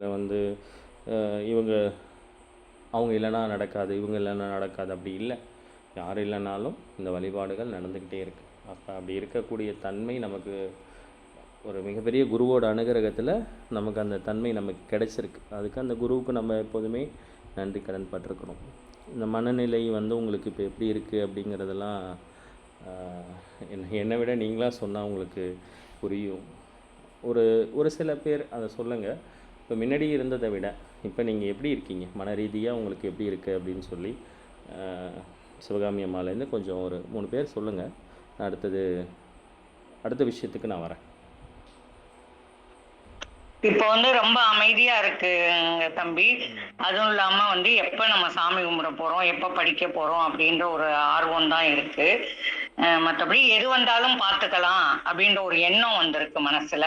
வந்து இவங்க அவங்க இல்லைன்னா நடக்காது, இவங்க இல்லைன்னா நடக்காது அப்படி இல்லை. யார் இல்லைனாலும் இந்த வழிபாடுகள் நடந்துக்கிட்டே இருக்குது. அப்போ அப்படி இருக்கக்கூடிய தன்மை நமக்கு ஒரு மிகப்பெரிய குருவோட அனுகிரகத்தில் நமக்கு அந்த தன்மை நமக்கு கிடைச்சிருக்கு. அதுக்கு அந்த குருவுக்கு நம்ம எப்போதுமே நன்றி கடன் பட்டிருக்கணும். இந்த மனநிலை வந்து உங்களுக்கு இப்போ எப்படி இருக்குது அப்படிங்கிறதெல்லாம் என்னை விட நீங்களாக சொன்னால் உங்களுக்கு புரியும். ஒரு ஒரு சில பேர் அதை சொல்லுங்கள். இப்போ முன்னாடி இருந்ததை விட இப்போ நீங்கள் எப்படி இருக்கீங்க, மன ரீதியாக உங்களுக்கு எப்படி இருக்குது அப்படின்னு சொல்லி சிவகாமி அம்மாலேருந்து கொஞ்சம் ஒரு 3 பேர் சொல்லுங்கள். அடுத்த விஷயத்துக்கு நான் வரேன். இப்போ ரொம்ப அமைதியா இருக்கு தம்பி. அதுவும் இல்லாம எப்ப நம்ம சாமி கும்பிட போறோம், எப்ப படிக்க போறோம் அப்படின்ற ஒரு ஆர்வம் தான் இருக்கு. மற்றபடி எது வந்தாலும் பார்த்துக்கலாம் அப்படின்ற ஒரு எண்ணம் வந்திருக்கு மனசுல.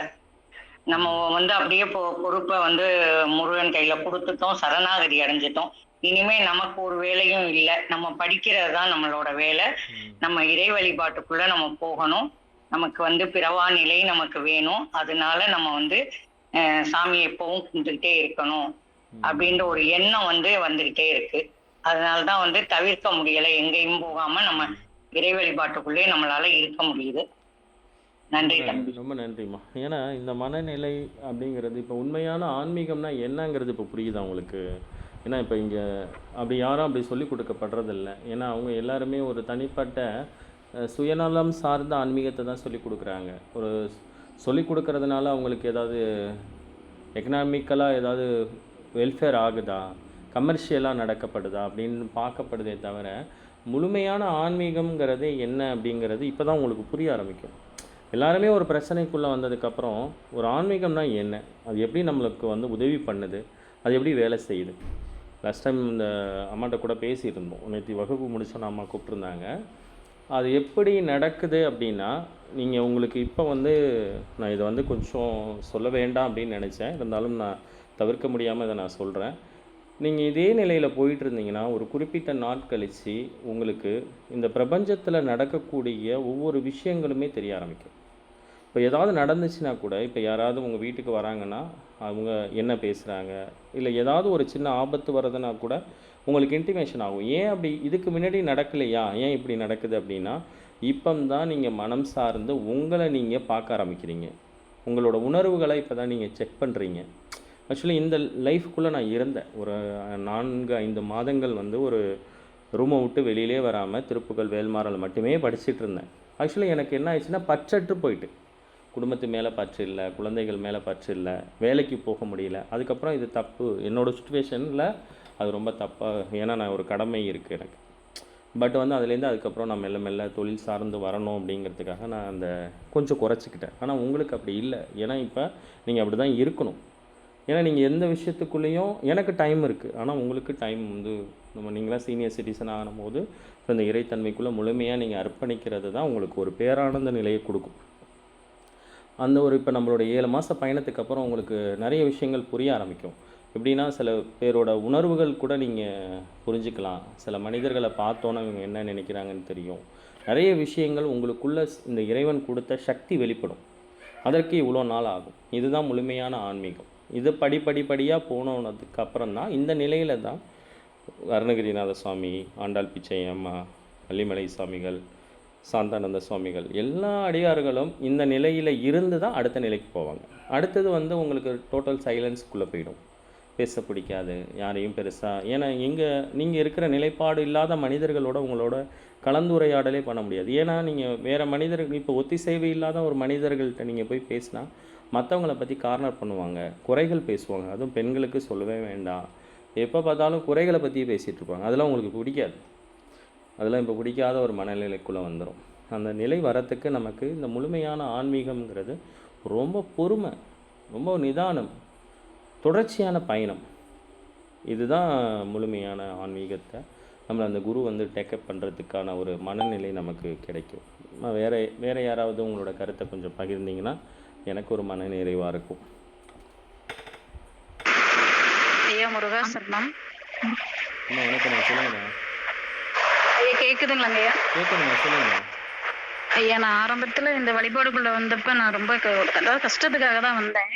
நம்ம அப்படியே பொறுப்பை முருகன் கையில கொடுத்துட்டோம், சரணாகதி அடைஞ்சிட்டோம். இனிமே நமக்கு ஒரு வேலையும் இல்லை, நம்ம படிக்கிறது தான் நம்மளோட வேலை. நம்ம இறை வழிபாட்டுக்குள்ள நம்ம போகணும். நமக்கு பிறவா நிலை நமக்கு வேணும். அதனால நம்ம சாமி எப்பவும் கும்பிட்டுக்கிட்டே இருக்கணும் அப்படின்ற ஒரு எண்ணம் வந்துகிட்டே இருக்கு. அதனாலதான் தவிர்க்க முடியல, எங்கேயும் போகாம நம்ம இறை வழிபாட்டுக்குள்ளே நம்மளால இருக்க முடியுது. நன்றி தம்பி. ரொம்ப நன்றிம்மா. ஏன்னா இந்த மனநிலை அப்படிங்கிறது இப்போ உண்மையான ஆன்மீகம்னா என்னங்கிறது இப்போ புரியுதா உங்களுக்கு? ஏன்னா இப்போ இங்கே அப்படி யாரும் அப்படி சொல்லி கொடுக்கப்படுறதில்ல. ஏன்னா அவங்க எல்லாருமே ஒரு தனிப்பட்ட சுயநலம் சார்ந்த ஆன்மீகத்தை தான் சொல்லி கொடுக்குறாங்க. ஒரு சொல்லி கொடுக்கறதுனால அவங்களுக்கு ஏதாவது எக்கனாமிக்கலாக ஏதாவது வெல்ஃபேர் ஆகுதா, கமர்ஷியலாக நடக்கப்படுதா அப்படின்னு பார்க்கப்படுதே தவிர முழுமையான ஆன்மீகம்ங்கிறது என்ன அப்படிங்கிறது இப்போ தான் உங்களுக்கு புரிய ஆரம்பிக்கும். எல்லாருமே ஒரு பிரச்சனைக்குள்ளே வந்ததுக்கப்புறம் ஒரு ஆன்மீகம்னா என்ன, அது எப்படி நம்மளுக்கு உதவி பண்ணுது, அது எப்படி வேலை செய்யுது. லாஸ்ட் டைம் இந்த அம்மாட்ட கூட பேசியிருந்தோம். நேற்று வகுப்பு முடிச்சோன்னு அம்மா கூப்பிட்ருந்தாங்க. அது எப்படி நடக்குது அப்படின்னா, நீங்கள் உங்களுக்கு இப்போ நான் இதை கொஞ்சம் சொல்ல வேண்டாம் அப்படின்னு நினச்சேன். இருந்தாலும் நான் தவிர்க்க முடியாமல் இதை நான் சொல்கிறேன். நீங்கள் இதே நிலையில் போயிட்டு இருந்தீங்கன்னா ஒரு குறிப்பிட்ட நாட் கழித்து உங்களுக்கு இந்த பிரபஞ்சத்தில் நடக்கக்கூடிய ஒவ்வொரு விஷயங்களுமே தெரிய ஆரம்பிக்கும். இப்போ ஏதாவது நடந்துச்சுன்னா கூட, இப்போ யாராவது உங்கள் வீட்டுக்கு வராங்கன்னா அவங்க என்ன பேசுகிறாங்க, இல்லை ஏதாவது ஒரு சின்ன ஆபத்து வர்றதுனா கூட உங்களுக்கு இன்டிமேஷன் ஆகும். ஏன் அப்படி இதுக்கு முன்னாடி நடக்கலையா, ஏன் இப்படி நடக்குது அப்படின்னா, இப்போ தான் நீங்கள் மனம் சார்ந்து உங்களை நீங்கள் பார்க்க ஆரம்பிக்கிறீங்க. உங்களோட உணர்வுகளை இப்போ தான் நீங்கள் செக் பண்ணுறீங்க. ஆக்சுவலி இந்த லைஃப்குள்ளே நான் இருந்தேன். ஒரு 4-5 மாதங்கள் ஒரு ரூமை விட்டு வெளியிலே வராமல் திருப்புகள் வேல்மாறல் மட்டுமே படிச்சுட்டு இருந்தேன். ஆக்சுவலி எனக்கு என்ன ஆயிடுச்சுன்னா, பற்றற்று போயிட்டு, குடும்பத்து மேலே பற்று இல்லை, குழந்தைகள் மேலே பற்று இல்லை, வேலைக்கு போக முடியல. அதுக்கப்புறம் இது தப்பு, என்னோடய சுச்சுவேஷனில் அது ரொம்ப தப்பாக, ஏன்னா நான் ஒரு கடமை இருக்குது எனக்கு. பட் அதுலேருந்து அதுக்கப்புறம் நான் மெல்ல மெல்ல தொழில் சார்ந்து வரணும் அப்படிங்கிறதுக்காக நான் அந்த கொஞ்சம் குறைச்சிக்கிட்டேன். ஆனால் உங்களுக்கு அப்படி இல்லை. ஏன்னா இப்போ நீங்கள் அப்படி தான் இருக்கணும். ஏன்னா நீங்கள் எந்த விஷயத்துக்குள்ளேயும் எனக்கு டைம் இருக்குது, ஆனால் உங்களுக்கு டைம் நீங்களாம் சீனியர் சிட்டிசன் ஆகும்போது இப்போ இந்த இறைத்தன்மைக்குள்ளே முழுமையாக நீங்கள் அர்ப்பணிக்கிறது தான் உங்களுக்கு ஒரு பேரானந்த நிலையை கொடுக்கும். அந்த இப்போ நம்மளோட 7 மாத பயணத்துக்கு அப்புறம் உங்களுக்கு நிறைய விஷயங்கள் புரிய ஆரம்பிக்கும். எப்படின்னா, சில பேரோட உணர்வுகள் கூட நீங்கள் புரிஞ்சுக்கலாம். சில மனிதர்களை பார்த்தோன்னா இவங்க என்ன நினைக்கிறாங்கன்னு தெரியும். நிறைய விஷயங்கள் உங்களுக்குள்ளே இந்த இறைவன் கொடுத்த சக்தி வெளிப்படும். அதற்கு இவ்வளோ நாள் ஆகும். இதுதான் முழுமையான ஆன்மீகம். இது படிப்படியாக போனதுக்கு அப்புறம் தான் இந்த நிலையில் தான் அருணகிரிநாத சுவாமி, ஆண்டாள் பிச்சை அம்மா, வள்ளிமலை சுவாமிகள், சாந்தானந்த சுவாமிகள் எல்லா அடியார்களும் இந்த நிலையில் இருந்து தான் அடுத்த நிலைக்கு போவாங்க. அடுத்தது உங்களுக்கு டோட்டல் சைலன்ஸ்க்குள்ளே போயிடும். பேச பிடிக்காது யாரையும் பெருசாக. ஏன்னா நீங்கள் இருக்கிற நிலைப்பாடு இல்லாத மனிதர்களோட உங்களோட கலந்துரையாடலே பண்ண முடியாது. ஏன்னா நீங்கள் வேறு மனிதர்கள், இப்போ ஒத்திசைவு இல்லாத ஒரு மனிதர்கள்ட்ட நீங்கள் போய் பேசினா மற்றவங்களை பற்றி கார்னர் பண்ணுவாங்க, குறைகள் பேசுவாங்க. அதுவும் பெண்களுக்கு சொல்லவே வேண்டாம். எப்போ பார்த்தாலும் குறைகளை பற்றியே பேசிகிட்டு இருப்பாங்க. அதெல்லாம் உங்களுக்கு பிடிக்காது. அதெல்லாம் இப்போ பிடிக்காத ஒரு மனநிலைக்குள்ளே வந்துடும். அந்த நிலை வரத்துக்கு நமக்கு இந்த முழுமையான ஆன்மீகம்ங்கிறது ரொம்ப பொறுமை, ரொம்ப நிதானம், தொடர்ச்சியான பயணம். இதுதான் முழுமையான ஆன்மீகத்தை நம்மளை அந்த குரு டேக்கப் பண்ணுறதுக்கான ஒரு மனநிலை நமக்கு கிடைக்கும். வேறு யாராவது உங்களோட கருத்தை கொஞ்சம் பகிர்ந்தீங்கன்னா எனக்கு ஒரு மன நிறைவாக இருக்கும். ஐயா முருகா சரணம். வணக்கம், சொல்லுங்கண்ணா. ஐயா கேக்குதுங்களாங்க? ஐயா கேட்குதுங்க, சொல்லுங்கண்ணா. ஐயா நான் ஆரம்பத்துல இந்த வழிபாடுக்குள்ள வந்தப்ப நான் ரொம்ப கஷ்டத்துக்காக தான் வந்தேன்.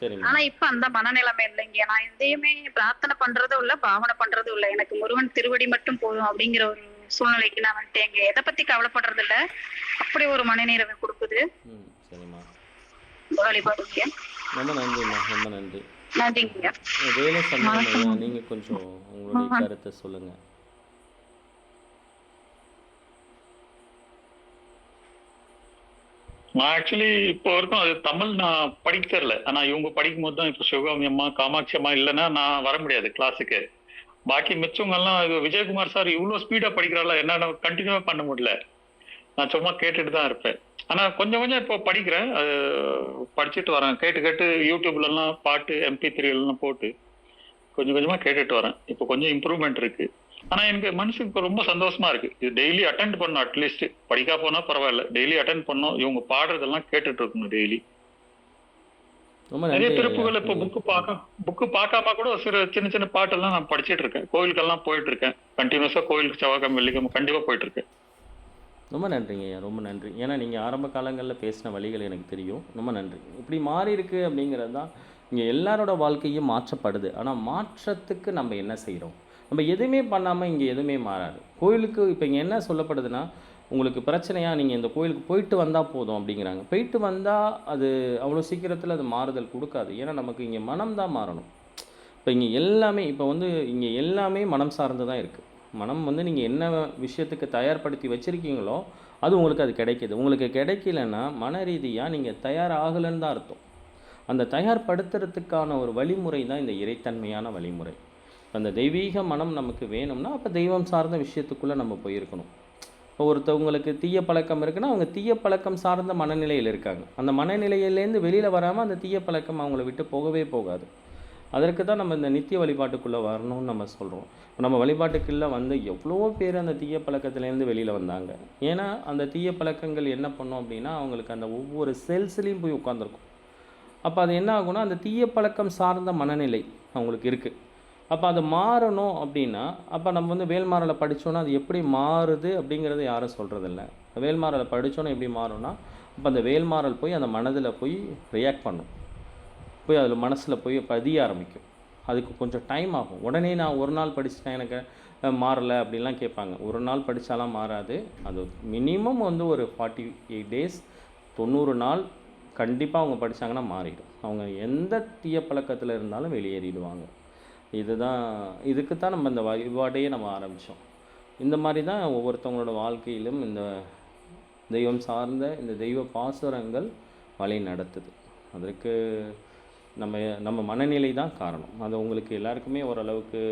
சரிம்மா. ஆனா இப்ப அந்த மனநிலைமை இல்லைங்க. நான் எதையுமே பிரார்த்தனை பண்றதும் இல்ல, பாவனை பண்றதும் இல்ல. எனக்கு முருகன் திருவடி மட்டும் போதும் அப்படிங்கிற ஒரு சூழ்நிலைக்கு நான் வந்துட்டேங்க. எதை பத்தி கவலைப்படுறது இல்ல. அப்படி ஒரு மனநிறைவை கொடுக்குது சரிம்மா. வழிபாடுங்க. ரொம்ப நன்றிம்மா, ரொம்ப நன்றி. நன்றிங்க. வேலை சண்முகம் ஐயா, வணக்கம். நீங்கள் கொஞ்சம் உங்களுடைய கருத்தை சொல்லுங்கள். நான் ஆக்சுவலி இப்போ வரைக்கும் அது தமிழ் நான் படிக்க தெரியல. ஆனா இவங்க படிக்கும் போது தான் இப்போ சிவகாமி அம்மா காமாட்சி அம்மா இல்லைன்னா நான் வர முடியாது கிளாஸுக்கு. பாக்கி மிச்சவங்க எல்லாம் இது விஜயகுமார் சார் இவ்வளோ ஸ்பீடா படிக்கிறாள், என்னால கண்டினியூவா பண்ண முடியல. நான் சும்மா கேட்டுட்டு தான் இருப்பேன். ஆனா கொஞ்சம் கொஞ்சம் இப்போ படிக்கிறேன். அது படிச்சுட்டு வரேன். கேட்டு கேட்டு யூடியூப்ல எல்லாம் பாட்டு MP3 எல்லாம் போட்டு கொஞ்சம் கொஞ்சமா கேட்டுட்டு வரேன். இப்போ கொஞ்சம் இம்ப்ரூவ்மெண்ட் இருக்கு. ஆனா எனக்கு மனசுக்கு இப்போ ரொம்ப சந்தோஷமா இருக்கு. இது டெய்லி அட்டென்ட் பண்ணும். அட்லீஸ்ட் படிக்கா போனா பரவாயில்ல, டெய்லி அட்டென்ட் பண்ணும். இவங்க பாடுறதெல்லாம் கேட்டுட்டு இருக்கணும் டெய்லி. ரொம்ப நிறைய நன்றி ஐயா. திருப்புகள் இப்போ புக்கு பார்க்காம கூட சில சின்ன சின்ன பாட்டெல்லாம் நான் படிச்சிட்டு இருக்கேன். கோயிலுக்கெல்லாம் போயிட்டு இருக்கேன். கண்டினியூஸா கோயிலுக்கு செவ்வாய்க்கிழமை வெள்ளிக்கிழமை கண்டிப்பா போயிட்டு இருக்கேன். ரொம்ப நன்றிங்க ஐயா, ரொம்ப நன்றி. ஏன்னா நீங்கள் ஆரம்ப காலங்களில் பேசின வழிகள் எனக்கு தெரியும். ரொம்ப நன்றி. இப்படி மாறி இருக்கு அப்படிங்கிறது தான் இங்கே எல்லாரோட வாழ்க்கையும் மாற்றப்படுது. ஆனால் மாற்றத்துக்கு நம்ம என்ன செய்கிறோம்? நம்ம எதுவுமே பண்ணாமல் இங்கே எதுவுமே மாறாது. கோயிலுக்கு இப்போ இங்கே என்ன சொல்லப்படுதுன்னா, உங்களுக்கு பிரச்சனையா நீங்கள் இந்த கோயிலுக்கு போயிட்டு வந்தால் போதும் அப்படிங்கிறாங்க. போயிட்டு வந்தால் அது அவ்வளோ சீக்கிரத்தில் அது மாறுதல் கொடுக்காது. ஏன்னா நமக்கு இங்கே மனம் தான் மாறணும். இப்போ இங்கே எல்லாமே இங்கே எல்லாமே மனம் சார்ந்து தான் இருக்குது. மனம் நீங்கள் என்ன விஷயத்துக்கு தயார்படுத்தி வச்சுருக்கீங்களோ அது உங்களுக்கு அது கிடைக்கிது. உங்களுக்கு கிடைக்கலன்னா மன ரீதியாக நீங்கள் தயாராகலைன்னு தான் அர்த்தம். அந்த தயார்படுத்துறதுக்கான ஒரு வழிமுறை தான் இந்த இறைத்தன்மையான வழிமுறை. அந்த தெய்வீக மனம் நமக்கு வேணும்னா அப்போ தெய்வம் சார்ந்த விஷயத்துக்குள்ளே நம்ம போயிருக்கணும். இப்போ ஒருத்தவங்களுக்கு தீய பழக்கம் இருக்குன்னா அவங்க தீய பழக்கம் சார்ந்த மனநிலையில் இருக்காங்க. அந்த மனநிலையிலேருந்து வெளியில் வராமல் அந்த தீய பழக்கம் அவங்கள விட்டு போகவே போகாது. அதற்கு தான் நம்ம இந்த நித்திய வழிபாட்டுக்குள்ளே வரணும்னு நம்ம சொல்கிறோம். நம்ம வழிபாட்டுக்குள்ளே எவ்வளோ பேர் அந்த தீய பழக்கத்துலேருந்து வெளியில் வந்தாங்க. ஏன்னா அந்த தீய பழக்கங்கள் என்ன பண்ணோம் அப்படின்னா அவங்களுக்கு அந்த ஒவ்வொரு செல்ஸ்லேயும் போய் உட்காந்துருக்கும். அப்போ அது என்ன ஆகும்னா அந்த தீய பழக்கம் சார்ந்த மனநிலை அவங்களுக்கு இருக்குது. அப்போ அது மாறணும் அப்படின்னா அப்போ நம்ம வேல்மாறலை படித்தோன்னா அது எப்படி மாறுது அப்படிங்கிறத யாரும் சொல்கிறதில்ல. வேல்மாறலை படித்தோன்னா எப்படி மாறும்னா அப்போ அந்த வேல்மாறல் போய் அந்த மனதில் போய் ரியாக்ட் பண்ணும், போய் அதில் மனசில் போய் பதிய ஆரம்பிக்கும். அதுக்கு கொஞ்சம் டைம் ஆகும். உடனே நான் ஒரு நாள் படிச்சுட்டேன் எனக்கு மாறலை அப்படின்லாம் கேட்பாங்க. ஒரு நாள் படித்தாலாம் மாறாது. அது மினிமம் ஒரு 48 டேஸ் 90 நாள் கண்டிப்பாக அவங்க படித்தாங்கன்னா மாறிடும். அவங்க எந்த தீய பழக்கத்தில் இருந்தாலும் வெளியேறிடுவாங்க. இதுக்கு தான் நம்ம இந்த வழிபாட்டையே நம்ம ஆரம்பித்தோம். இந்த மாதிரி தான் ஒவ்வொருத்தவங்களோட வாழ்க்கையிலும் இந்த தெய்வம் சார்ந்த இந்த தெய்வ பாசுரங்கள் வழி நடத்துது. அதற்கு நம்ம மனநிலை தான் காரணம். அது உங்களுக்கு எல்லாருக்குமே ஓரளவுக்கு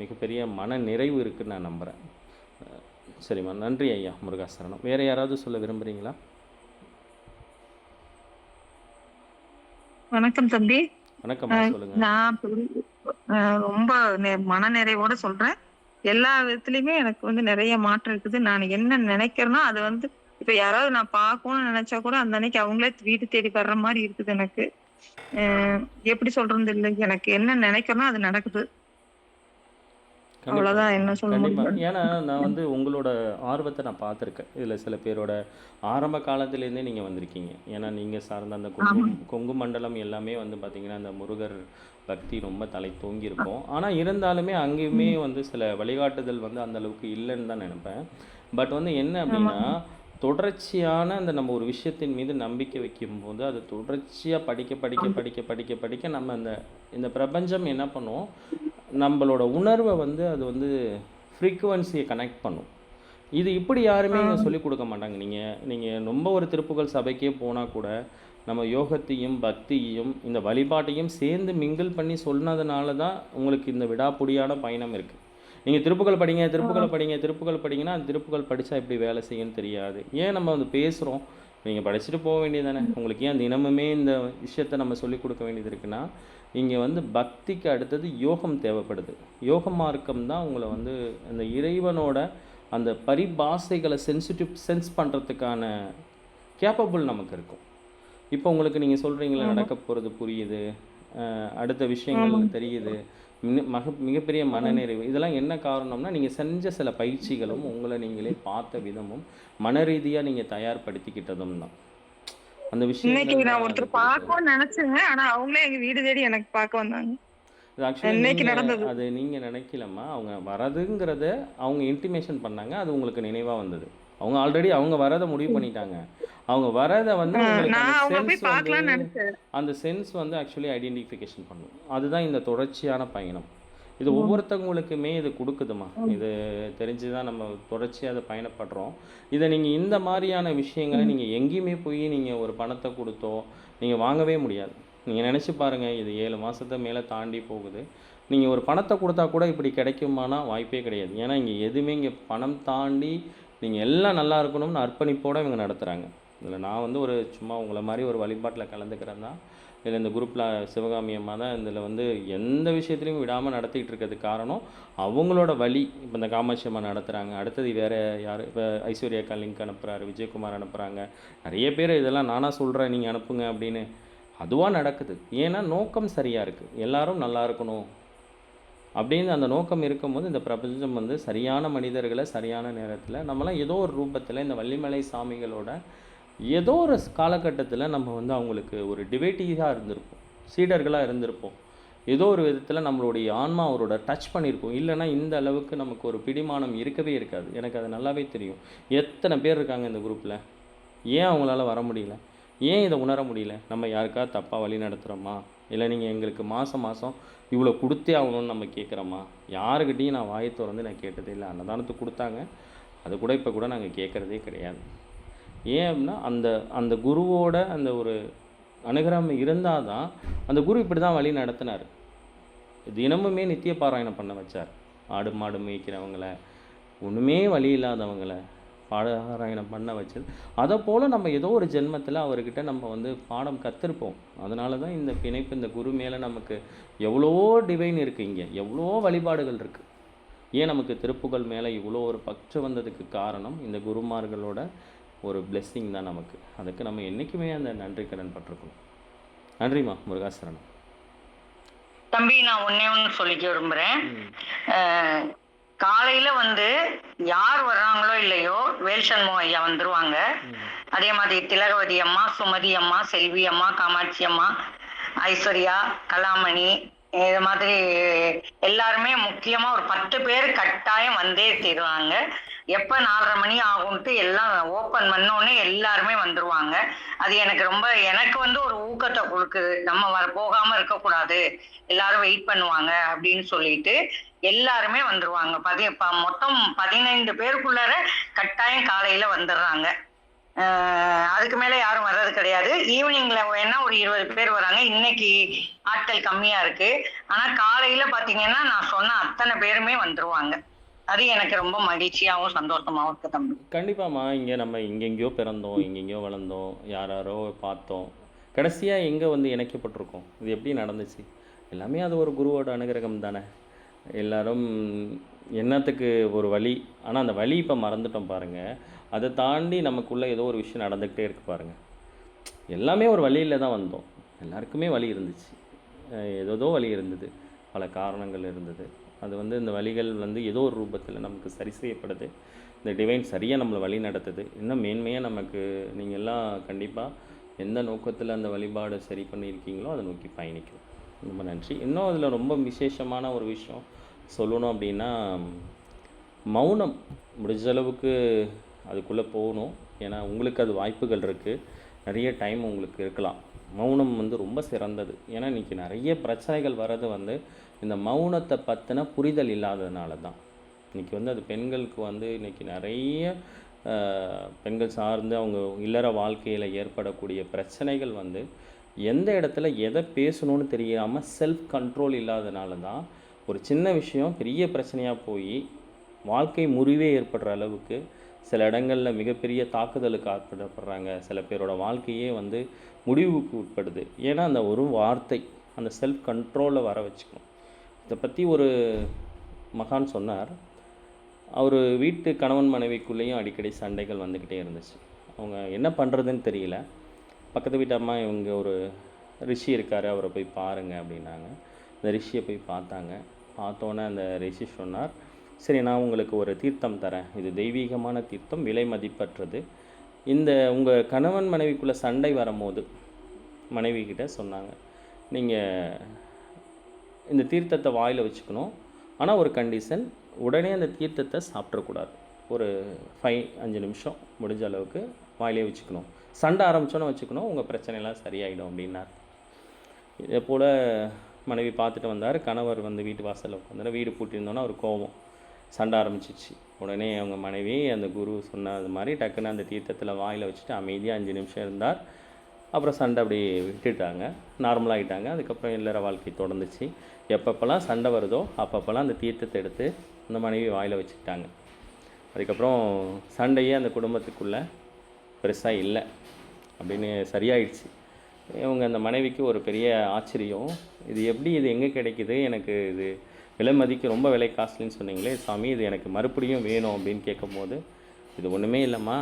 மிகப்பெரிய மன நிறைவு இருக்குதுன்னு நான் நம்புகிறேன். சரிம்மா, நன்றி ஐயா முருகாசரணம். வேறு யாராவது சொல்ல விரும்புகிறீங்களா? வணக்கம் தம்பி. வணக்கம், சொல்லுங்க. நான் ரொம்ப மனநிறைவோட சொல்றேன். எல்லா விதத்துலயுமே எனக்கு நிறைய மாற்றம் இருக்குது. நான் என்ன நினைக்கிறேனோ அது இப்ப யாராவது நான் பார்க்கணும்னு நினைச்சா கூட அந்த அன்னைக்கு அவங்களே வீடு தேடி வர்ற மாதிரி இருக்குது எனக்கு. எப்படி சொல்றது இல்லை, எனக்கு என்ன நினைக்கிறேனோ அது நடக்குது. அவ்வளவுதான் என்ன சொல்ல கண்டிப்பாக. முடியும். ஏன்னா நான் உங்களோட ஆர்வத்தை நான் பார்த்துருக்கேன். இதில் சில பேரோட ஆரம்ப காலத்துலேருந்தே நீங்கள் வந்திருக்கீங்க. ஏன்னா நீங்கள் சார்ந்த அந்த கொங்கு மண்டலம் எல்லாமே பார்த்தீங்கன்னா அந்த முருகர் பக்தி ரொம்ப தலை தூங்கியிருக்கும். ஆனால் இருந்தாலுமே அங்கேயுமே சில வழிகாட்டுதல் அந்த அளவுக்கு இல்லைன்னு தான் நினைப்பேன். பட் என்ன அப்படின்னா தொடர்ச்சியான அந்த நம்ம ஒரு விஷயத்தின் மீது நம்பிக்கை வைக்கும்போது அது தொடர்ச்சியாக படிக்க படிக்க படிக்க படிக்க படிக்க நம்ம இந்த பிரபஞ்சம் என்ன பண்ணுவோம், நம்மளோட உணர்வை அது ஃப்ரீக்குவன்சியை கனெக்ட் பண்ணும். இது இப்படி யாருமே சொல்லிக் கொடுக்க மாட்டாங்க. நீங்கள் ரொம்ப ஒரு திருப்புகழ் சபைக்கே போனால் கூட நம்ம யோகத்தையும் பக்தியையும் இந்த வழிபாட்டையும் சேர்ந்து மிங்கிள் பண்ணி சொன்னதுனால தான் உங்களுக்கு இந்த விடாப்புடியான பயணம் இருக்குது. நீங்கள் திருப்புகழ் படிங்க திருப்புகழ் படிங்கன்னா அந்த திருப்புகழ் படித்தா எப்படி வேலை செய்யுன்னு தெரியாது. ஏன் நம்ம பேசுகிறோம், நீங்கள் படிச்சுட்டு போக வேண்டியது தானே. உங்களுக்கு ஏன் தினமுமே இந்த விஷயத்தை நம்ம சொல்லிக் கொடுக்க வேண்டியது இருக்குன்னா இங்கே பக்திக்கு அடுத்தது யோகம் தேவைப்படுது. யோக மார்க்கம் தான் உங்களை அந்த இறைவனோட அந்த பரிபாசைகளை சென்ஸ் பண்ணுறதுக்கான கேப்பபிள் நமக்கு இருக்கும். இப்போ உங்களுக்கு நீங்கள் சொல்கிறீங்களே நடக்க போகிறது புரியுது, அடுத்த விஷயங்கள் தெரியுது, மிகப்பெரிய மனநிறைவு. இதெல்லாம் என்ன காரணம்னா நீங்கள் செஞ்ச சில பயிற்சிகளும் உங்களை நீங்களே பார்த்த விதமும் மன ரீதியாக நீங்கள் தயார்படுத்திக்கிட்டதும் தான். அந்த இன்னைக்கு விஷயங்கள் நான் தான் அது ஒருத்தர் கொடுக்குது. பார்க்கணும்னு நினைச்சேங்க. ஆனா அவங்களே எங்க வீடு தேடி எனக்கு பார்க்க வந்தாங்க. இது ஆக்சுவலி இன்னைக்கு நீங்கள் நடந்தது. அது நீங்கள் நினைக்கலம்மா, அவங்க வரதுங்கிறத அவங்க இன்டிமேஷன் பண்ணாங்க, அது உங்களுக்கு நினைவாக வந்தது. அவங்க ஆல்ரெடி அவங்க வரதை முடிவு பண்ணிட்டாங்க. அவங்க வரதை வந்து உங்களுக்கு அந்த நான் அவங்கள சென்ஸ் போய் வந்து பார்க்கலாம்னு நினைச்சேன். அந்த சென்ஸ் வந்து ஆக்சுவலி ஐடென்டிஃபிகேஷன் பண்ணும். அதுதான் இந்த தொடர்ச்சியான பயணம். இது ஒவ்வொருத்தவங்களுக்குமே இது கொடுக்குதுமா. இது தெரிஞ்சு தான் நம்ம தொடர்ச்சியாக அதை பயணப்படுறோம். இதை நீங்கள் இந்த மாதிரியான விஷயங்களை நீங்கள் எங்கேயுமே போய் நீங்கள் ஒரு பணத்தை கொடுத்தோ நீங்கள் வாங்கவே முடியாது. நீங்கள் நினச்சி பாருங்கள், இது 7 மாதத்தை மேலே தாண்டி போகுது. நீங்கள் ஒரு பணத்தை கொடுத்தா கூட இப்படி கிடைக்குமானா வாய்ப்பே கிடையாது. ஏன்னா இங்கே எதுவுமே இங்கே பணம் தாண்டி நீங்கள் எல்லாம் நல்லா இருக்கணும்னு அர்ப்பணிப்போடு இவங்க நடத்துகிறாங்க. இதில் நான் வந்து ஒரு சும்மா உங்களை மாதிரி ஒரு வழிபாட்டில் கலந்துக்கிறேன் தான். இதில் இந்த குரூப்பில் சிவகாமி அம்மா தான் இதில் வந்து எந்த விஷயத்துலையும் விடாமல் நடத்திக்கிட்டு இருக்கிறதுக்கு காரணம் அவங்களோட வழி. இப்போ இந்த காமாட்சி அம்மா நடத்துகிறாங்க, அடுத்தது வேறு யார், இப்போ ஐஸ்வர்யாக்கா லிங்க் அனுப்புகிறாரு, விஜயகுமார் அனுப்புகிறாங்க, நிறைய பேர் இதெல்லாம் நானாக சொல்கிறேன் நீங்கள் அனுப்புங்க அப்படின்னு. அதுவாக நடக்குது. ஏன்னா நோக்கம் சரியாக இருக்குது, எல்லாரும் நல்லா இருக்கணும் அப்படின்னு அந்த நோக்கம் இருக்கும்போது இந்த பிரபஞ்சம் வந்து சரியான மனிதர்களை சரியான நேரத்தில் நம்மளாம் ஏதோ ஒரு ரூபத்தில் இந்த வள்ளிமலை சாமிகளோட ஏதோ ஒரு காலகட்டத்தில் நம்ம வந்து அவங்களுக்கு ஒரு டிவேட்டிவாக இருந்திருப்போம், சீடர்களாக இருந்திருப்போம். ஏதோ ஒரு விதத்தில் நம்மளுடைய ஆன்மா அவரோட டச் பண்ணியிருப்போம். இல்லைன்னா இந்த அளவுக்கு நமக்கு ஒரு பிடிமானம் இருக்கவே இருக்காது. எனக்கு அது நல்லாவே தெரியும். எத்தனை பேர் இருக்காங்க இந்த குரூப்பில், ஏன் அவங்களால வர முடியல, ஏன் இதை உணர முடியல? நம்ம யாருக்கா தப்பாக வழி நடத்துகிறோமா, இல்லை நீங்கள் எங்களுக்கு மாதம் மாதம் இவ்வளோ கொடுத்தே ஆகணும்னு நம்ம கேட்குறோமா? யாருக்கிட்டையும் நான் வாயை திறந்து நான் கேட்டதே இல்லை. அன்னதானத்துக்கு கொடுத்தாங்க, அது கூட இப்போ கூட நாங்கள் கேட்குறதே கிடையாது. ஏன் அப்படின்னா அந்த அந்த குருவோட அந்த ஒரு அனுகிரகம் இருந்தால் தான் அந்த குரு இப்படி தான் வழி நடத்தினார். தினமுமே நித்திய பாராயணம் பண்ண வச்சார். ஆடு மாடு மேய்க்கிறவங்கள, ஒன்றுமே வழி இல்லாதவங்களை பாராயணம் பண்ண வச்சது. அதை போல் நம்ம ஏதோ ஒரு ஜென்மத்தில் அவர்கிட்ட நம்ம வந்து பாடம் கற்றுருப்போம். அதனால தான் இந்த பிணைப்பு, இந்த குரு மேலே நமக்கு எவ்வளோ டிவைன் இருக்குது, இங்கே எவ்வளோ வழிபாடுகள் இருக்குது. ஏன் நமக்கு திருப்புகழ் மேலே இவ்வளோ ஒரு பற்று வந்ததுக்கு காரணம் இந்த குருமார்களோட ஒரு பிளெஸ்ஸிங் தான் நமக்கு. அதுக்கு நம்ம என்றைக்குமே அந்த நன்றி கடன் பட்டிருக்கணும். நன்றிம்மா, முருகாசரணம். தம்பி, நான் ஒன்னே ஒன்று சொல்லிக்க விரும்புகிறேன். காலையில வந்து யார் வர்றாங்களோ இல்லையோ வேல்சண்முகம் ஐயா வந்துருவாங்க. அதே மாதிரி திலகவதி அம்மா, சுமதி அம்மா, செல்வி அம்மா, காமாட்சி அம்மா, ஐஸ்வர்யா, கலாமணி, இது மாதிரி எல்லாருமே முக்கியமா ஒரு 10 பேர் கட்டாயம் வந்தே தீருவாங்க. எப்ப 4:30 மணி ஆகும்ட்டு எல்லாம் ஓப்பன் பண்ணோடனே எல்லாருமே வந்துருவாங்க. அது எனக்கு வந்து ஒரு ஊக்கத்தை கொடுக்குது. நம்ம போகாம இருக்கக்கூடாது, எல்லாரும் வெயிட் பண்ணுவாங்க அப்படின்னு சொல்லிட்டு எல்லாருமே வந்துருவாங்க. மொத்தம் 15 பேருக்குள்ளார கட்டாயம் காலையில வந்துடுறாங்க. அதுக்கு மேல யாரும் வர்றது கிடையாது. ஈவினிங்ல வேணா ஒரு 20 பேர் வராங்க. இன்னைக்கு ஆட்கள் கம்மியா இருக்கு. ஆனா காலையில பாத்தீங்கன்னா நான் சொன்ன அத்தனை பேருமே வந்துருவாங்க. அது எனக்கு ரொம்ப மகிழ்ச்சியாகவும் சந்தோஷமாவும் இருக்கு தம்பி. கண்டிப்பாம்மா. இங்கே நம்ம எங்கெங்கேயோ பிறந்தோம், எங்கெங்கேயோ வளர்ந்தோம், யாரோ பார்த்தோம், கடைசியாக எங்கே வந்து இணைக்கப்பட்டிருக்கோம். இது எப்படி நடந்துச்சு? எல்லாமே அது ஒரு குருவோட அனுகிரகம் தானே. எல்லாரும் என்னத்துக்கு ஒரு வழி, ஆனால் அந்த வழி இப்போ மறந்துட்டோம் பாருங்கள். அதை தாண்டி நமக்குள்ளே ஏதோ ஒரு விஷயம் நடந்துக்கிட்டே இருக்கு பாருங்கள். எல்லாமே ஒரு வழியில் தான் வந்தோம். எல்லாருக்குமே வழி இருந்துச்சு, ஏதோ வழி இருந்தது, பல காரணங்கள் இருந்தது. அது வந்து இந்த வழிகள் வந்து ஏதோ ஒரு ரூபத்தில் நமக்கு சரி செய்யப்படுது. இந்த டிவைன் சரியாக நம்மளை வழி நடத்துது. இன்னும் மேன்மையாக நமக்கு நீங்கள் எல்லாம் கண்டிப்பாக எந்த நோக்கத்தில் அந்த வழிபாடு சரி பண்ணியிருக்கீங்களோ அதை நோக்கி பயணிக்கும். ரொம்ப நன்றி. இன்னும் அதில் ரொம்ப விசேஷமான ஒரு விஷயம் சொல்லணும் அப்படின்னா, மௌனம் முடிஞ்ச அளவுக்கு அதுக்குள்ளே போகணும். ஏன்னா உங்களுக்கு அது வாய்ப்புகள் இருக்குது, நிறைய டைம் உங்களுக்கு இருக்கலாம். மௌனம் வந்து ரொம்ப சிறந்தது. ஏன்னா இன்றைக்கி நிறைய பிரச்சனைகள் வர்றது வந்து இந்த மௌனத்தை பற்றின புரிதல் இல்லாததுனால தான். இன்றைக்கி வந்து அது பெண்களுக்கு வந்து இன்றைக்கி நிறைய பெண்கள் சார்ந்து அவங்க இல்லற வாழ்க்கையில் ஏற்படக்கூடிய பிரச்சனைகள் வந்து எந்த இடத்துல எதை பேசணும்னு தெரியாமல் செல்ஃப் கண்ட்ரோல் இல்லாதனால தான் ஒரு சின்ன விஷயம் பெரிய பிரச்சனையாக போய் வாழ்க்கை முறிவே ஏற்படுற அளவுக்கு சில இடங்களில் மிகப்பெரிய தாக்குதலுக்கு ஆட்படுறாங்க. சில பேரோட வாழ்க்கையே வந்து முடிவுக்கு உட்படுது. ஏன்னா அந்த ஒரு வார்த்தை அந்த செல்ஃப் கண்ட்ரோலை வர வச்சுக்கணும். இதை பற்றி ஒரு மகான் சொன்னார். அவர் வீட்டு கணவன் மனைவிக்குள்ளேயும் அடிக்கடி சண்டைகள் வந்துக்கிட்டே இருந்துச்சு. அவங்க என்ன பண்ணுறதுன்னு தெரியல. பக்கத்து வீட்டு அம்மா, இவங்க ஒரு ரிஷி இருக்கார், அவரை போய் பாருங்கள் அப்படின்னாங்க. அந்த ரிஷியை போய் பார்த்தாங்க. பார்த்தோன்னே அந்த ரிஷி சொன்னார், சரி நான் உங்களுக்கு ஒரு தீர்த்தம் தரேன், இது தெய்வீகமான தீர்த்தம், விலை மதிப்பற்றது, இந்த உங்கள் கணவன் மனைவிக்குள்ளே சண்டை வரும்போது மனைவி கிட்ட சொன்னாங்க, நீங்கள் இந்த தீர்த்தத்தை வாயில் வச்சுக்கணும், ஆனால் ஒரு கண்டிஷன், உடனே அந்த தீர்த்தத்தை சாப்பிட்றக்கூடாது. ஒரு 5 நிமிஷம் முடிஞ்ச அளவுக்கு வாயிலே வச்சுக்கணும். சண்டை ஆரம்பித்தோன்னே வச்சுக்கணும், உங்கள் பிரச்சனைலாம் சரியாயிடும் அப்படின்னார். இதே போல் மனைவி பார்த்துட்டு வந்தார். கணவர் வந்து வீட்டு வாசலில் உட்காந்தார். வீடு பூட்டியிருந்தோன்னா ஒரு கோபம், சண்டை ஆரம்பிச்சிச்சு. உடனே அவங்க மனைவி அந்த குரு சொன்னது மாதிரி டக்குன்னு அந்த தீர்த்தத்தில் வாயில் வச்சுட்டு அமைதியாக 5 நிமிஷம் இருந்தார். அப்புறம் சண்டை அப்படி விட்டுட்டாங்க, நார்மலாகிட்டாங்க. அதுக்கப்புறம் இல்லற வாழ்க்கை தொடர்ந்துச்சு. எப்பப்பெல்லாம் சண்டை வருதோ அப்பப்பெல்லாம் அந்த தீர்த்தத்தை எடுத்து அந்த மனைவி வாயில் வச்சுக்கிட்டாங்க. அதுக்கப்புறம் சண்டையே அந்த குடும்பத்துக்குள்ளே பெருசாக இல்லை அப்படின்னு சரியாயிடுச்சு. இவங்க அந்த மனைவிக்கு ஒரு பெரிய ஆச்சரியம், இது எப்படி, இது எங்கே கிடைக்குது, எனக்கு இது விலை மதிக்க ரொம்ப விலை காஸ்ட்லின்னு சொன்னீங்களே சாமி, இது எனக்கு மறுபடியும் வேணும் அப்படின்னு கேட்கும்போது, இது ஒன்றுமே இல்லைம்மா,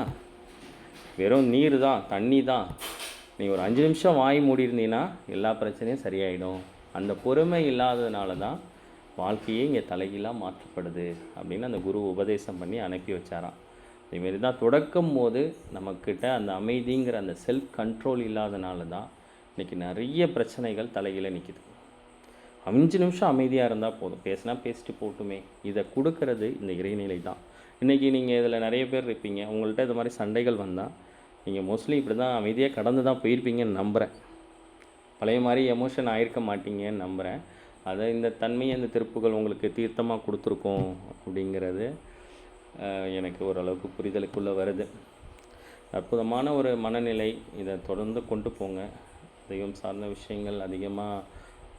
வெறும் நீர் தான், தண்ணி தான், நீ ஒரு 5 நிமிஷம் வாய் மூடியிருந்தீங்கன்னா எல்லா பிரச்சனையும் சரியாயிடும். அந்த பொறுமை இல்லாததுனால தான் வாழ்க்கையே இங்கே தலைகீழாக மாற்றப்படுது அப்படின்னு அந்த குரு உபதேசம் பண்ணி அனுப்பி வச்சாராம். இதுமாரி தான் தொடக்கும் போது நம்மக்கிட்ட அந்த அமைதிங்கிற அந்த செல்ஃப் கண்ட்ரோல் இல்லாதனால தான் இன்றைக்கி நிறைய பிரச்சனைகள் தலைகீழ நிற்கிது. 5 நிமிஷம் அமைதியாக இருந்தால் போதும், பேசினா பேசிட்டு போட்டுமே. இதை கொடுக்கறது இந்த இறைநிலை தான். இன்றைக்கி நீங்கள் இதில் நிறைய பேர் இருப்பீங்க, உங்கள்கிட்ட இது மாதிரி சண்டைகள் வந்தால் நீங்கள் மோஸ்ட்லி இப்படி தான் அமைதியாக கடந்து தான் போயிருப்பீங்கன்னு நம்புகிறேன். பழைய மாதிரி எமோஷன் ஆகிருக்க மாட்டீங்கன்னு நம்புகிறேன். அதை இந்த தன்மை, அந்த திருப்புகள் உங்களுக்கு தீர்த்தமாக கொடுத்துருக்கோம் அப்படிங்கிறது எனக்கு ஓரளவுக்கு புரிதலுக்குள்ளே வருது. அற்புதமான ஒரு மனநிலை, இதை தொடர்ந்து கொண்டு போங்க. தெய்வம் சார்ந்த விஷயங்கள் அதிகமாக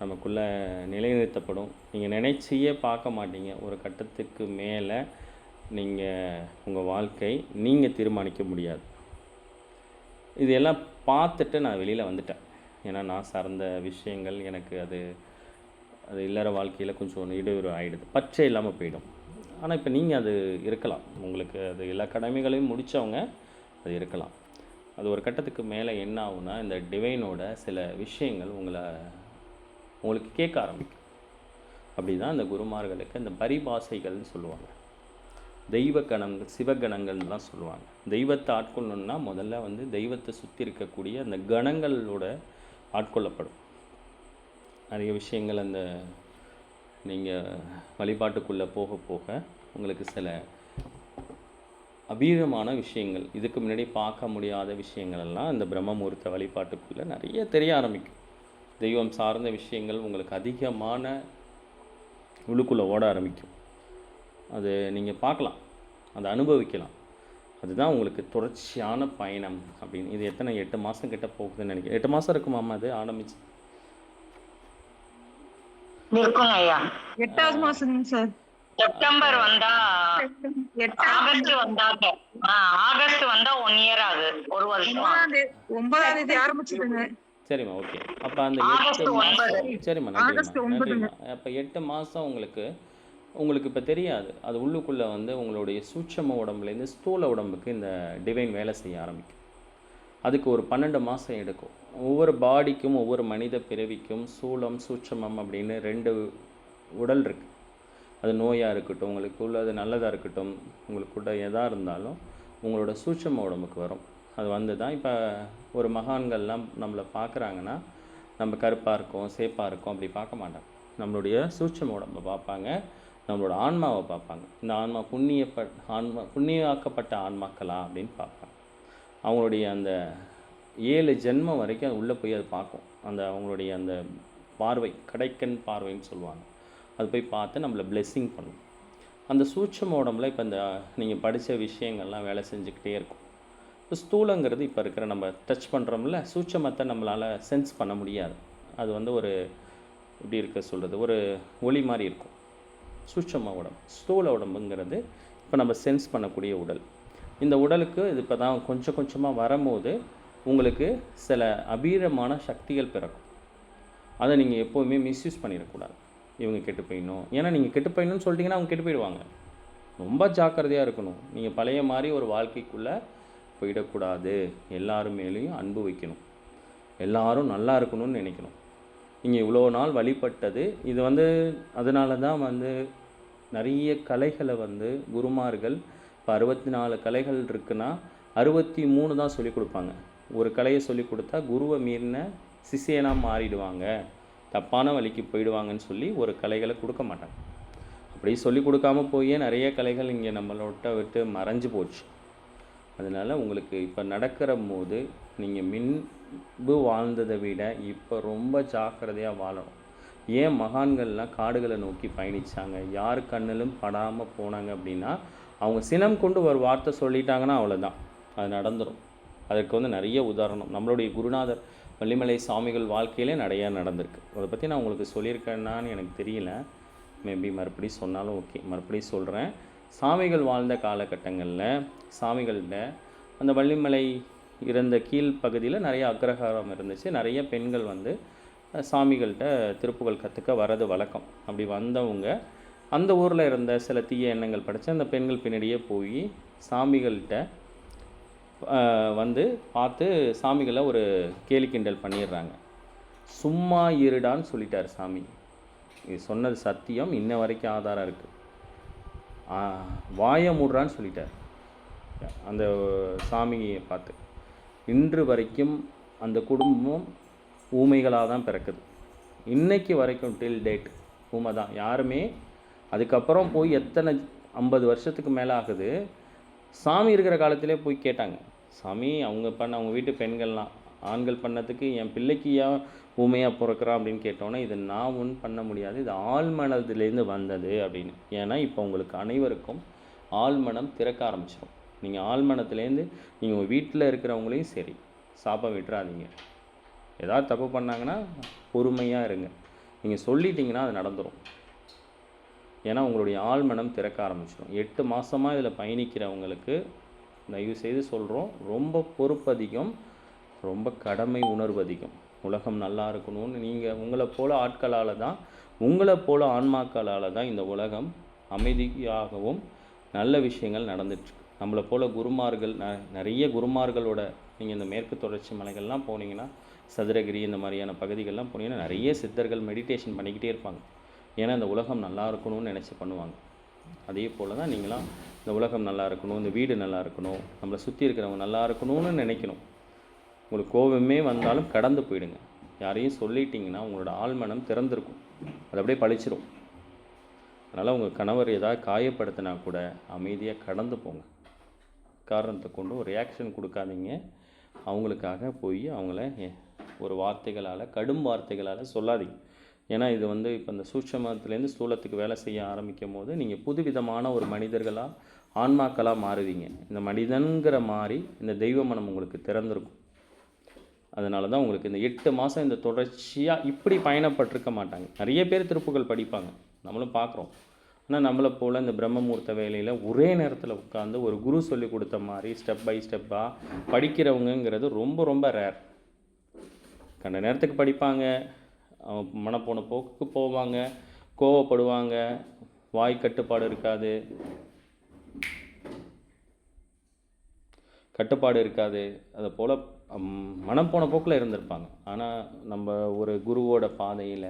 நமக்குள்ளே நிலைநிறுத்தப்படும். நீங்கள் நினைச்சியே பார்க்க மாட்டீங்க, ஒரு கட்டத்துக்கு மேலே நீங்கள் உங்கள் வாழ்க்கை நீங்கள் தீர்மானிக்க முடியாது. இதெல்லாம் பார்த்துட்டு நான் வெளியில் வந்துட்டேன். ஏன்னா நான் சார்ந்த விஷயங்கள் எனக்கு அது இல்லற வாழ்க்கையில் கொஞ்சம் இடையூறு ஆகிடுது, பச்சை இல்லாமல் போயிடும். ஆனால் இப்போ நீங்கள் அது இருக்கலாம், உங்களுக்கு அது எல்லா கடமைகளையும் முடித்தவங்க அது இருக்கலாம். அது ஒரு கட்டத்துக்கு மேலே என்ன ஆகுனா, இந்த டிவைனோட சில விஷயங்கள் உங்களுக்கு கேட்க ஆரம்பிக்கும். அப்படி தான் இந்த குருமார்களுக்கு இந்த பரிபாசைகள்னு சொல்லுவாங்க, தெய்வ கணங்கள், சிவகணங்கள்லாம் சொல்லுவாங்க. தெய்வத்தை ஆட்கொள்ளணுன்னா முதல்ல வந்து தெய்வத்தை சுற்றி இருக்கக்கூடிய அந்த கணங்களோட ஆட்கொள்ளப்படும். நிறைய விஷயங்கள் அந்த நீங்கள் வழிபாட்டுக்குள்ளே போக போக உங்களுக்கு சில அபீரமான விஷயங்கள், இதுக்கு முன்னாடி பார்க்க முடியாத விஷயங்கள் எல்லாம் இந்த பிரம்மமுகூர்த்த வழிபாட்டுக்குள்ளே நிறைய தெரிய ஆரம்பிக்கும். தெய்வம் சார்ந்த விஷயங்கள் உங்களுக்கு அதிகமான உள்ளுக்குள்ளே ஓட ஆரம்பிக்கும். அது நீங்கள் பார்க்கலாம், அதை அனுபவிக்கலாம். அதுதான் உங்களுக்கு தொடர்ச்சியான பயணம் அப்படின்னு. இது எத்தனை 8 மாதம் கிட்ட போகுதுன்னு நினைக்கிறேன். 8 மாதம் இருக்குமாம்மா அது ஆரம்பிச்சு? இருக்குங்க ஐயா. 8வது மாசம் சார். செப்டம்பர் வந்தா, 8ஆம் ஆகஸ்ட் வந்தா, ஆகஸ்ட் வந்தா 1 இயர் ஆகுது, 1 வருஷம். 9ஆம் தேதி ஆரம்பிச்சதுங்க. சரிம்மா, ஓகே. அப்போ அந்த ஆகஸ்ட் 8 9. மாதம், சரிம்மா, ஆகஸ்ட் நன்றிம்மா 9ங்க. நன்றிம்மா. அப்போ 8 மாதம் உங்களுக்கு இப்போ தெரியாது, அது உள்ளுக்குள்ளே வந்து உங்களுடைய சூட்சம உடம்புலேருந்து ஸ்தூல உடம்புக்கு இந்த டிவைன் வேலை செய்ய ஆரம்பிக்கும். அதுக்கு ஒரு 12 மாதம் எடுக்கும். ஒவ்வொரு பாடிக்கும், ஒவ்வொரு மனித பிறவிக்கும் சூலம், சூட்சமம் அப்படின்னு 2 உடல் இருக்குது. அது நோயாக இருக்கட்டும், உங்களுக்கு அது நல்லதாக இருக்கட்டும், உங்களுக்குள்ள எதாக இருந்தாலும் உங்களோட சூட்சம உடம்புக்கு வரும். அது வந்து தான் இப்போ ஒரு மகான்கள்லாம் நம்மளை பார்க்குறாங்கன்னா, நம்ம கருப்பாக இருக்கோம், சேப்பாக இருக்கோம் அப்படி பார்க்க மாட்டாங்க. நம்மளுடைய சூட்சம உடம்பை பார்ப்பாங்க, நம்மளோட ஆன்மாவை பார்ப்பாங்க. இந்த ஆன்மா புண்ணியாக்கப்பட்ட ஆன்மாக்களா அப்படின்னு பார்ப்பாங்க. அவங்களுடைய அந்த 7 ஜென்மம் வரைக்கும் அது உள்ளே போய் அது பார்க்கும். அவங்களுடைய அந்த பார்வை, கடைக்கண் பார்வைன்னு சொல்லுவாங்க, அது போய் பார்த்து நம்மளை பிளெஸ்ஸிங் பண்ணும். அந்த சூட்சம உடம்புல இப்போ நீங்கள் படித்த விஷயங்கள்லாம் வேலை செஞ்சுக்கிட்டே இருக்கும். இப்போ ஸ்தூலங்கிறது இப்போ இருக்கிற நம்ம டச் பண்ணுறோம்ல, சூட்சமத்தை நம்மளால் சென்ஸ் பண்ண முடியாது. அது வந்து ஒரு எப்படி இருக்க சொல்கிறது, ஒரு ஒளி மாதிரி இருக்கும் சூட்சம உடம்பு. ஸ்தூல உடம்புங்கிறது இப்போ நம்ம சென்ஸ் பண்ணக்கூடிய உடல். இந்த உடலுக்கு இது இப்போ தான் கொஞ்சம் கொஞ்சமாக வரும்போது உங்களுக்கு சில அபீரமான சக்திகள் பிறக்கும். அதை நீங்கள் எப்போவுமே மிஸ்யூஸ் பண்ணிடக்கூடாது. இவங்க கெட்டு போயிடணும், ஏன்னா நீங்கள் கெட்டு போயிடணும்னு சொல்லிட்டீங்கன்னா அவங்க கெட்டு போயிடுவாங்க. ரொம்ப ஜாக்கிரதையாக இருக்கணும். நீங்கள் பழைய மாதிரி ஒரு வாழ்க்கைக்குள்ளே போயிடக்கூடாது. எல்லாரும் மேலேயும் அன்பு வைக்கணும், எல்லாரும் நல்லா இருக்கணும்னு நினைக்கணும். நீங்கள் இவ்வளோ நாள் வழிபட்டது இது வந்து அதனால தான் வந்து நிறைய கலைகளை வந்து குருமார்கள் இப்போ 64 கலைகள் இருக்குன்னா 63 தான் சொல்லிக் கொடுப்பாங்க. ஒரு கலையை சொல்லிக் கொடுத்தா குருவை மீறின சிஷியனாக மாறிடுவாங்க, தப்பான வழிக்கு போயிடுவாங்கன்னு சொல்லி ஒரு கலைகளை கொடுக்க மாட்டாங்க. அப்படி சொல்லிக் கொடுக்காம போயே நிறைய கலைகள் இங்கே நம்மளோட விட்டு மறைஞ்சு போச்சு. அதனால் உங்களுக்கு இப்போ நடக்கிற போது நீங்கள் முன்பு வாழ்ந்ததை விட இப்போ ரொம்ப ஜாக்கிரதையாக வாழணும். ஏன் மகான்கள்லாம் காடுகளை நோக்கி பயணித்தாங்க, யார் கண்ணிலும் படாமல் போனாங்க அப்படின்னா, அவங்க சினம் கொண்டு ஒரு வார்த்தை சொல்லிட்டாங்கன்னா அவ்வளோதான், அது நடந்துடும். அதற்கு வந்து நிறைய உதாரணம் நம்மளுடைய குருநாதர் வள்ளிமலை சாமிகள் வாழ்க்கையிலே நிறையா நடந்திருக்கு. அதை பற்றி நான் உங்களுக்கு சொல்லியிருக்கேன்னான்னு எனக்கு தெரியல, மேபி மறுபடியும் சொன்னாலும் ஓகே, மறுபடியும் சொல்கிறேன். சாமிகள் வாழ்ந்த காலகட்டங்களில் சாமிகள்கிட்ட அந்த வள்ளிமலை இருந்த கீழ் பகுதியில் நிறைய அக்ரஹாரம் இருந்துச்சு. நிறைய பெண்கள் வந்து சாமிகள்கிட்ட திருப்புகள் கற்றுக்க வர்றது வழக்கம். அப்படி வந்தவங்க அந்த ஊரில் இருந்த சில தீய எண்ணங்கள் படித்து அந்த பெண்கள் பின்னாடியே போய் சாமிகள்கிட்ட வந்து பார்த்து சாமிகளை ஒரு கேலி கிண்டல் பண்ணிடுறாங்க. சும்மா இருடான்னு சொல்லிட்டார் சாமி. இது சொன்னது சத்தியம், இன்ன வரைக்கும் ஆதாரம் இருக்குது. வாய மூடுறான்னு சொல்லிட்டார் அந்த சாமியை பார்த்து. இன்று வரைக்கும் அந்த குடும்பம் ஊமைகளாக தான் பிறக்குது. இன்னைக்கு வரைக்கும் டில் டேட் ஊமை தான். யாருமே அதுக்கப்புறம் போய் எத்தனை 50 வருஷத்துக்கு மேலே ஆகுது, சாமி இருக்கிற காலத்திலே போய் கேட்டாங்க, சாமி அவங்க வீட்டு பெண்கள்லாம் ஆண்கள் பண்ணதுக்கு என் பிள்ளைக்கு ஏன் ஊமையாக பிறக்கிறான் அப்படின்னு கேட்டோன்னே, இது நான் ஒன்றும் பண்ண முடியாது, இது ஆழ்மனத்துலேருந்து வந்தது அப்படின்னு. ஏன்னா இப்போ உங்களுக்கு அனைவருக்கும் ஆழ்மனம் திறக்க ஆரம்பிச்சிடும். நீங்கள் ஆழ்மனத்துலேருந்து நீங்கள் உங்கள் வீட்டில் இருக்கிறவங்களையும் சரி சாப்ப விட்டுறாதீங்க. ஏதாவது தப்பு பண்ணாங்கன்னா பொறுமையாக இருங்க. நீங்கள் சொல்லிட்டீங்கன்னா அது நடந்துடும். ஏன்னா உங்களுடைய ஆழ்மனம் திறக்க ஆரம்பிச்சிடும். 8 மாதமாக இதில் பயணிக்கிறவங்களுக்கு தயவு செய்து சொல்கிறோம், ரொம்ப பொறுப்பு அதிகம், ரொம்ப கடமை உணர்வு அதிகம். உலகம் நல்லா இருக்கணும்னு நீங்கள் உங்களை போல ஆட்களால் தான், உங்களை போல ஆன்மாக்களால் தான் இந்த உலகம் அமைதியாகவும் நல்ல விஷயங்கள் நடந்துட்டுருக்கு. நம்மளை போல் குருமார்கள் நிறைய குருமார்களோட நீங்கள் இந்த மேற்கு தொடர்ச்சி மலைகள்லாம் போனீங்கன்னா, சதுரகிரி இந்த மாதிரியான பகுதிகள்லாம் போனீங்கன்னா நிறைய சித்தர்கள் மெடிடேஷன் பண்ணிக்கிட்டே இருப்பாங்க. ஏன்னா இந்த உலகம் நல்லா இருக்கணும்னு நினச்சி பண்ணுவாங்க. அதே போல் தான் நீங்களாம் இந்த உலகம் நல்லா இருக்கணும், இந்த வீடு நல்லா இருக்கணும், நம்மளை சுற்றி இருக்கிறவங்க நல்லா இருக்கணும்னு நினைக்கணும். உங்களுக்கு கோபமே வந்தாலும் கடந்து போயிடுங்க. யாரையும் சொல்லிட்டிங்கன்னா உங்களோட ஆழ்மனம் திறந்திருக்கும், அது அப்படியே பழிச்சிடும். அதனால் உங்கள் கணவர் ஏதாவது காயப்படுத்தினா கூட அமைதியாக கடந்து போங்க. காரணத்தை கொண்டு ஒரு ரியாக்ஷன் கொடுக்காதீங்க. அவங்களுக்காக போய் அவங்கள ஒரு வார்த்தைகளால், கடும் வார்த்தைகளால் சொல்லாதீங்க. ஏன்னா இது வந்து இப்போ இந்த சூட்சமத்துலேருந்து ஸ்தூலத்துக்கு வேலை செய்ய ஆரம்பிக்கும் போது நீங்கள் புதுவிதமான ஒரு மனிதர்களாக, ஆன்மாக்களாக மாறுவீங்க. இந்த மனிதன்கிற மாதிரி இந்த தெய்வ மனம் உங்களுக்கு திறந்திருக்கும். அதனால தான் உங்களுக்கு இந்த 8 மாதம் இந்த தொடர்ச்சியாக இப்படி பயணப்பட்டிருக்க மாட்டாங்க. நிறைய பேர் திருப்புகள் படிப்பாங்க, நம்மளும் பார்க்குறோம். ஆனால் நம்மளை போல் இந்த பிரம்மமுகூர்த்த வேலையில் ஒரே நேரத்தில் உட்காந்து ஒரு குரு சொல்லி கொடுத்த மாதிரி ஸ்டெப் பை ஸ்டெப்பாக படிக்கிறவங்கிறது ரொம்ப ரொம்ப ரேர். கண்ட நேரத்துக்கு படிப்பாங்க, மனப்போன போக்கு போவாங்க, கோவப்படுவாங்க, வாய் கட்டுப்பாடு இருக்காது. அதை போல் மனம் போன போக்கில் இருந்திருப்பாங்க. ஆனால் நம்ம ஒரு குருவோட பாதையில்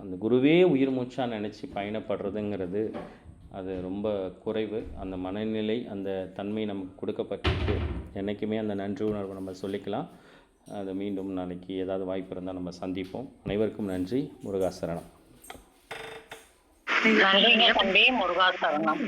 அந்த குருவே உயிர் மூச்சாக நினச்சி பயணப்படுறதுங்கிறது அது ரொம்ப குறைவு. அந்த மனநிலை, அந்த தன்மை நமக்கு கொடுக்கப்பட்டிருக்கு. என்றைக்குமே அந்த நன்றி உணர்வு நம்ம சொல்லிக்கலாம். அதை மீண்டும் நாளைக்கு ஏதாவது வாய்ப்பு இருந்தால் நம்ம சந்திப்போம். அனைவருக்கும் நன்றி. முருகாசரணம். நன்றிங்க தம்பி. முருகாசரணம்.